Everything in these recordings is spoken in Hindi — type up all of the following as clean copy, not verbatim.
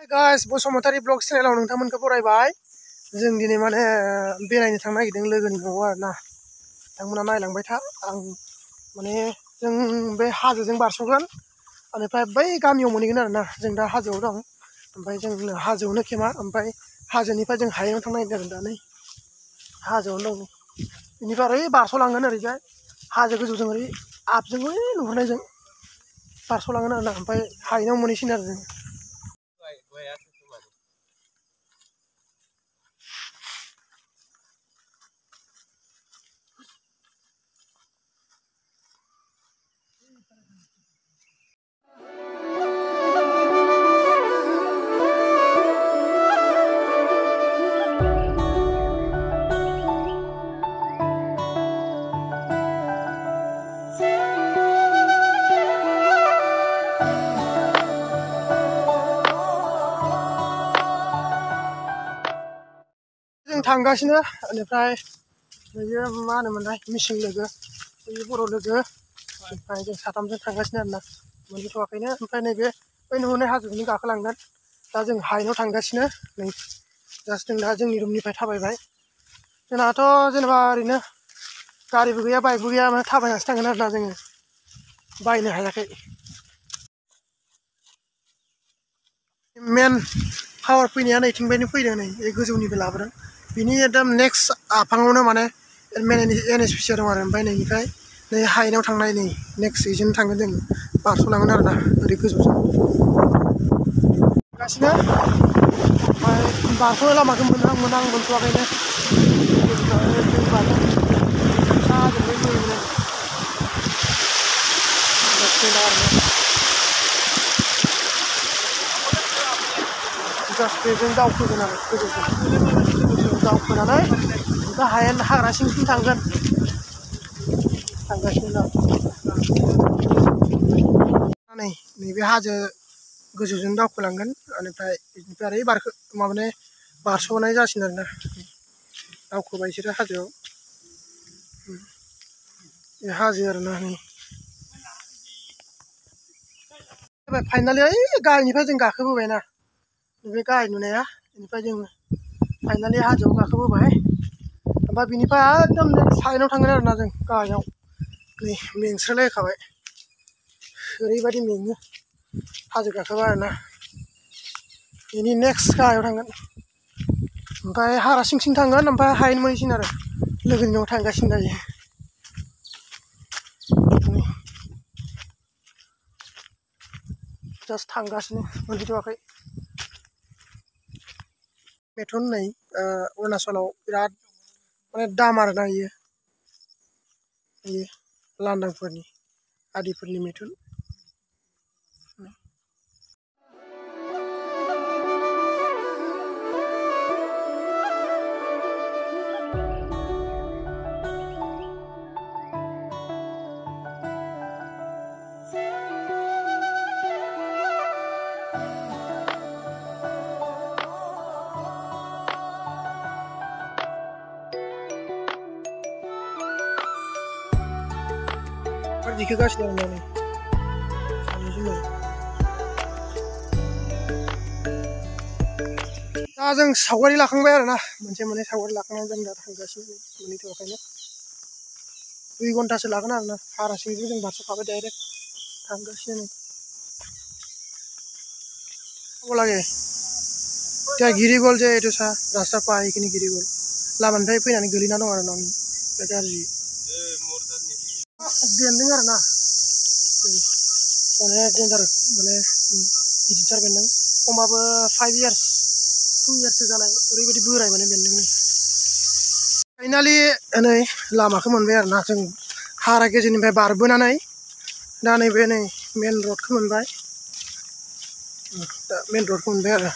गाइस बसुमतारी ब्लग चेनेलाव नोंथांमोनखौ बरायबाय। जों दिनै माने बेरायनो थांनो नागिरदों लोगोनि न'आव आरोना। बिथांमोना नायलांबाय था। आं माने जों बे हाजोजों बारस'गोन ओमफ्राय बै गामियाव मोनहैगोन आरोना। जों दा हाजोआव दं। ओमफ्राय जों हाजोआवनो केमा ओमफ्राय हाजोनिफ्राय जों हायेनाव थांनो नागिरदों दा नै हाजोआवनो दं। बेनिफ्राय ओरै बारस'लांगोन ओरैजाय हाजो गोजौजों ओरै आपजों बै नुहुरनायजों बारस'लांगोन आरोना। ओमफ्राय हायेनाव मोनहैसिगोन आरो जों। जों थांगासिनो बेनिफ्राय बेयो मा होनोमोनलाय मिसिं लोगो बे बर' लोगो ओमफ्राय जों साथामजों थांगासिनो आरोना। मोनहैथ'वाखैनो। ओमफ्राय नैबे बै नुहुरनाय हाजोखौनो गाखोलांगोन। दा जों हायेनाव थांगासिनो नै जास्ट जों दा जोंनि रुमनिफ्राय थाबायबाय। जोंनाथ' जेनेबा ओरैनो गारिबो गैया बाइकबो गैया माने थाबायनासो थांगोन आरोना जोङो बायनो हायाखै। मेन पावार फैनाया नैथिंबायनो फैदों नै बे गोजौनिबो लाबोदों। बिनि एकदम नेक्स्ट आफाङावनो माने मेन NHPC दं आरो। ओमफ्राय नैनिफ्राय नै हायेनाव थांनाय नै नेक्स्ट बेजोंनो थांगोन जों बारस'लांगोन आरोना ओरै गोजौजों गासिनो। ओमफ्राय बारस'नाय लामाखौ मोनहां मोनथ'वाखैनो। दै बारदों साजोंबो बोहैबोनाय जास्ट बेजों दावखोगोन आरो गोजौजों दावखोनानै ओमफ्राय हायेन हाग्रा सिंसिम थांगोन। थांगासिनो दं नै नैबे हाजो गोजौजों दावखोलांगोन बेनिफ्राय ओरै माबाने बारस'नाय जासिगोन आरोना। दावखोबाय बिसोरो हाजोआव बे हाजो आरोना नै फाइनालि ओइ गाहायनिफ्राय जों गाखोबोबायना बे गाहाय नुनाया। बेनिफ्राय जों फाइनालि हाजोआव गाखोबोबाय। ओमफ्राय बिनिफ्राय एकदम साइडआव थांगोन आरोना जों गाहायाव नै मेंस्रोलायखाबाय ओरैबायदि मेङो हाजो गाखोबा आरोना। बेनि नेक्स्ट गाहायाव थांगोन ओमफ्राय हाग्रा सिं सिं थांगोन ओमफ्राय हायेन मोनहैसिगोन आरो। लोगोनि न'आव थांगासिनो दायो। जास्ट थांगासिनो मोनहैथ'वाखै। मेथन नै अरुणाचलाव बिराद माने दाम आरोना बेयो लांदांफोरनि आदिफोरनि मेथुन। दिखोगासिनो आरोना नै सानैजों दा जों सावगारि लाखांबाय आरोना मोनसे सावगारि लाखांनानै जों दा थांगासिनो मोनहैथ'वाखैनो 2 घन्टासो लागोन आरोना। हाग्रा सिंजों जों बारस'खाबाय डाइरेक्ट थांगासिनो। वो लगे क्या गिरिगोल जे एटु सा रास्ता पाहायखिनि गिरिगोल लामानिफ्राय फैनानै गोलैना दं आरो ना बे गाज्रि बेन्दों आरोना अनेक डेन्जार माने गिदिरथार बेन्दों। खमाबो 5 इयार्स 2 इयार्ससो जानाय ओरैबायदि बोराय माने बेन्दों नै। फाइनालि नै लामाखौ मोनबाय आरोना जों हाग्रा गेजेरनिफ्राय बारबोनानै दा नैबे नै मेन रडखौ मोनबाय। दा मेन रडखौ मोनबाय आरो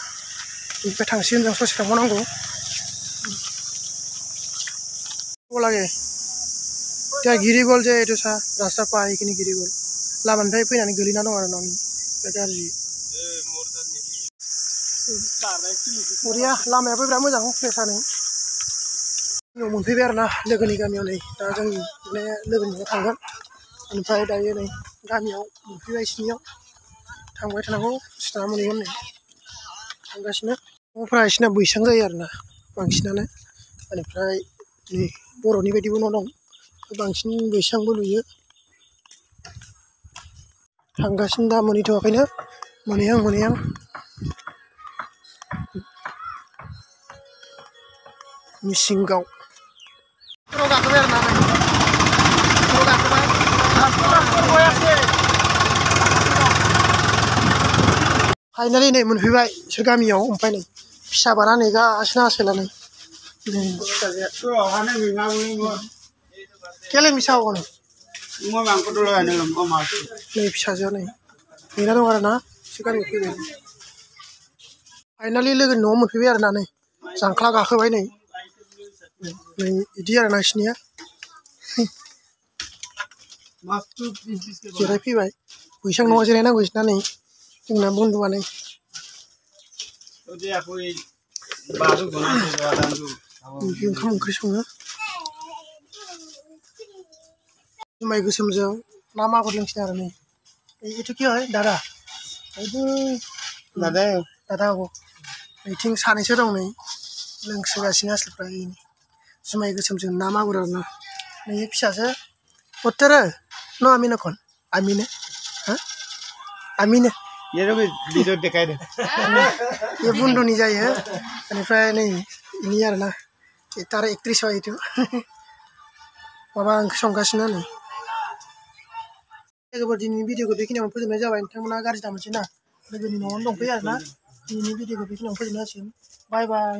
बेनिफ्राय थांसिगोन जों ससे थांबावनांगौ। वो लगे क्या गिरिगोल जे एटु सा रास्ता पाहायखिनि गिरिगोल लामानिफ्राय फैनानै गोलैना दं आरो ना बे गाज्रि बरिया लामायाबो बिराद मोजां फ्रेसानो। गामियाव मोनफैबाय आरोना लोगोनि गामियाव नै दा जों माने लोगोनि न'आव थांगोन। ओमफ्राय दायो नै गामियाव मोनफैबाय बिसिनियाव थांबाय थानांगौ दसे थाना मोनहैगोन नै। थांगासिनो न'फ्रा बिसिना बैसां जायो आरोना बांसिनानो बेनिफ्राय नै बर'नि बायदिबो न' दं बांसिन बैसांबो लुयो थांगासिनो दा मोनहैथ'वाखैनो मोनहैहां मिसिंगाव खर' गाखोबाय आरोना खर' गाखोबाय फाइनालि नै मोनफैबाय बिसोर गामियाव ओमफ्राय नै फिसा बाना नेगासिनो आसोलानो केलें फिसा हगानो नै फिसाजोआ नै नेना दं आरोना बिसोर गामियाव फैबाय फाइनालि लोगोनि न'आव मोनफैबाय आरोना नै जांख्ला गाखोबाय नै बिदि आरोना बिसोरनिया जिरायफैबाय बैसां न'आव जिरायनांगौ बिसोरना नै जोंना बन्दुआ नै ओंखाम ओंख्रि सङो जुमाय गोसोमजों ना मागुर लोंसिनो आरो नै এইটো কি হয় দাদা এইটো দাদা হব नैथिं सानैसो दं नै लोंसोगासिनो आसोलफ्रा जुमाय गोसोमजों ना मागुर आरोना नै फिसासो बोथोरो न' आमिनो खन आमिनो हा आमिनो भिडिअ देखाय दे ये बन्दुनि जायो बेनिफ्राय नै इनि आरोना तार एक्ट्रिस হয় এইটো माबा ओंख्रि संगासिनो नै लोगोफोर दिनैनि भिडिअखौ बेखिनियावनो फोजोबनाय जाबाय नोंथांमोना गाज्रि दामोनसै ना लोगोनि न'आवनो दंफैयो आरोना दिनैनि भिडिअखौ बेखिनियावनो फोजोबनाय जासिगोन बाय बाय